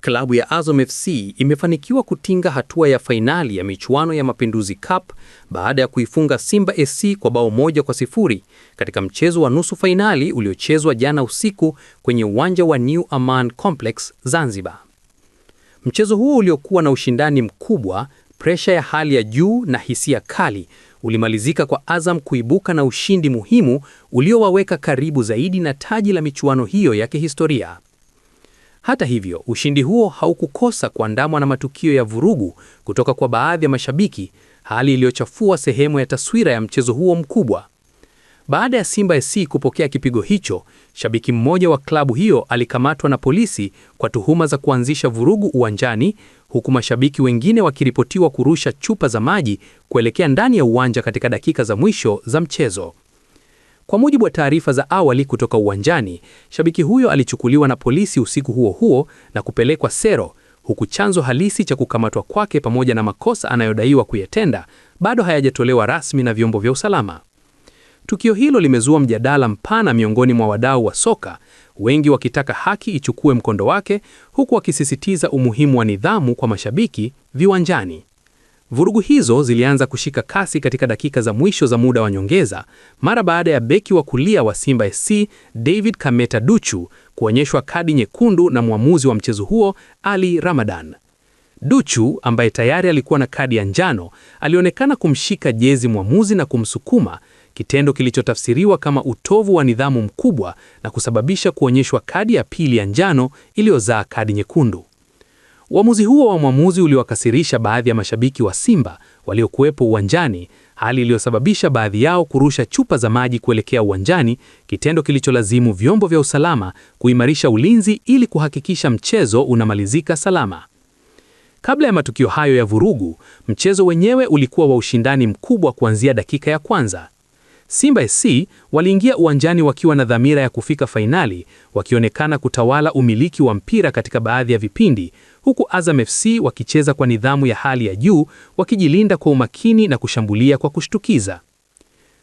Klabu ya Azam FC imefanikiwa kutinga hatua ya fainali ya michuano ya Mapinduzi Cup baada ya kuifunga Simba SC kwa bao 1-0 katika mchezo wa nusu fainali uliochezwa jana usiku kwenye uwanja wa New Amaan Complex, Zanzibar. Mchezo huo uliokuwa na ushindani mkubwa, presha ya hali ya juu na hisia kali, ulimalizika kwa Azam kuibuka na ushindi muhimu uliowaweka karibu zaidi na taji la michuano hiyo ya kihistoria. Hata hivyo, ushindi huo haukukosa kuandamwa na matukio ya vurugu kutoka kwa baadhi ya mashabiki, hali iliyochafua sehemu ya taswira ya mchezo huo mkubwa. Baada ya Simba SC kupokea kipigo hicho, shabiki mmoja wa klabu hiyo alikamatwa na polisi kwa tuhuma za kuanzisha vurugu uwanjani, huku mashabiki wengine wakiripotiwa kurusha chupa za maji kuelekea ndani ya uwanja katika dakika za mwisho za mchezo. Kwa mujibu wa taarifa za awali kutoka uwanjani, shabiki huyo alichukuliwa na polisi usiku huo huo na kupelekwa sero, huku chanzo halisi cha kukamatwa kwake pamoja na makosa anayodaiwa kuyatenda bado hayajatolewa rasmi na vyombo vya usalama. Tukio hilo limezua mjadala mpana miongoni mwa wadau wa soka, wengi wakitaka haki ichukue mkondo wake, huku wakisisitiza umuhimu wa nidhamu kwa mashabiki viwanjani. Vurugu hizo zilianza kushika kasi katika dakika za mwisho za muda wa nyongeza, mara baada ya beki wa kulia wa Simba SC, David Kameta Duchu, kuonyeshwa kadi nyekundu na mwamuzi wa mchezo huo, Ali Ramadan. Duchu, ambaye tayari alikuwa na kadi ya njano, alionekana kumshika jezi mwamuzi na kumsukuma, kitendo kilichotafsiriwa kama utovu wa nidhamu mkubwa na kusababisha kuonyeshwa kadi ya pili ya njano iliyozaa kadi nyekundu. Uamuzi huo wa mwamuzi uliwakasirisha baadhi ya mashabiki wa Simba waliokuwepo uwanjani, hali iliyosababisha baadhi yao kurusha chupa za maji kuelekea uwanjani, kitendo kilicholazimu vyombo vya usalama kuimarisha ulinzi ili kuhakikisha mchezo unamalizika salama. Kabla ya matukio hayo ya vurugu, mchezo wenyewe ulikuwa wa ushindani mkubwa kuanzia dakika ya kwanza. Simba SC waliingia uwanjani wakiwa na dhamira ya kufika fainali, wakionekana kutawala umiliki wa mpira katika baadhi ya vipindi, huku Azam FC wakicheza kwa nidhamu ya hali ya juu, wakijilinda kwa umakini na kushambulia kwa kushtukiza.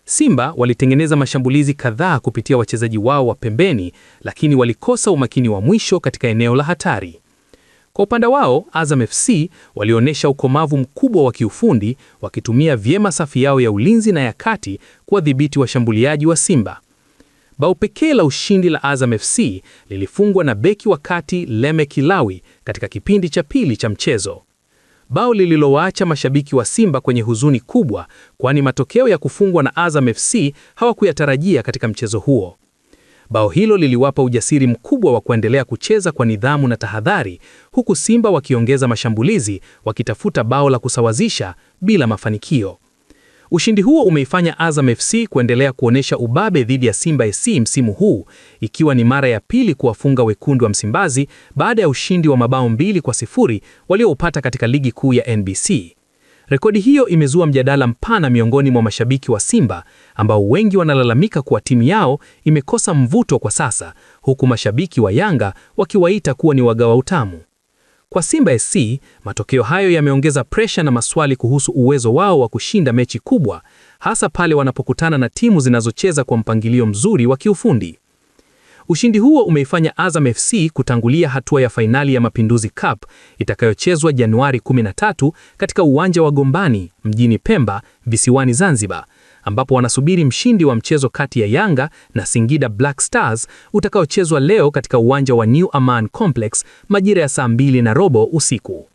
Simba walitengeneza mashambulizi kadhaa kupitia wachezaji wao wa pembeni, lakini walikosa umakini wa mwisho katika eneo la hatari. Kwa upande wao, Azam FC walionyesha ukomavu mkubwa wa kiufundi, wakitumia vyema safu yao ya ulinzi na ya kati kuwadhibiti washambuliaji wa Simba. Bao pekee la ushindi la Azam FC lilifungwa na beki wa kati Leme Kilawi katika kipindi cha pili cha mchezo. Bao lililowaacha mashabiki wa Simba kwenye huzuni kubwa, kwani matokeo ya kufungwa na Azam FC hawakuyatarajia katika mchezo huo. Bao hilo liliwapa ujasiri mkubwa wa kuendelea kucheza kwa nidhamu na tahadhari, huku Simba wakiongeza mashambulizi, wakitafuta bao la kusawazisha bila mafanikio. Ushindi huo umeifanya Azam FC kuendelea kuonesha ubabe dhidi ya Simba SC msimu huu, ikiwa ni mara ya pili kuwafunga wekundu wa Msimbazi baada ya ushindi wa mabao 2-0 walioupata katika ligi kuu ya NBC. Rekodi hiyo imezua mjadala mpana miongoni mwa mashabiki wa Simba, ambao wengi wanalalamika kuwa timu yao imekosa mvuto kwa sasa, huku mashabiki wa Yanga wakiwaita kuwa ni wagawa utamu. Kwa Simba SC, matokeo hayo yameongeza presha na maswali kuhusu uwezo wao wa kushinda mechi kubwa, hasa pale wanapokutana na timu zinazocheza kwa mpangilio mzuri wa kiufundi. Ushindi huo umeifanya Azam FC kutangulia hatua ya fainali ya Mapinduzi Cup itakayochezwa Januari 13 katika uwanja wa Gombani mjini Pemba, visiwani Zanzibar, ambapo wanasubiri mshindi wa mchezo kati ya Yanga na Singida Black Stars utakaochezwa leo katika uwanja wa New Amaan Complex majira ya saa 2:15 usiku.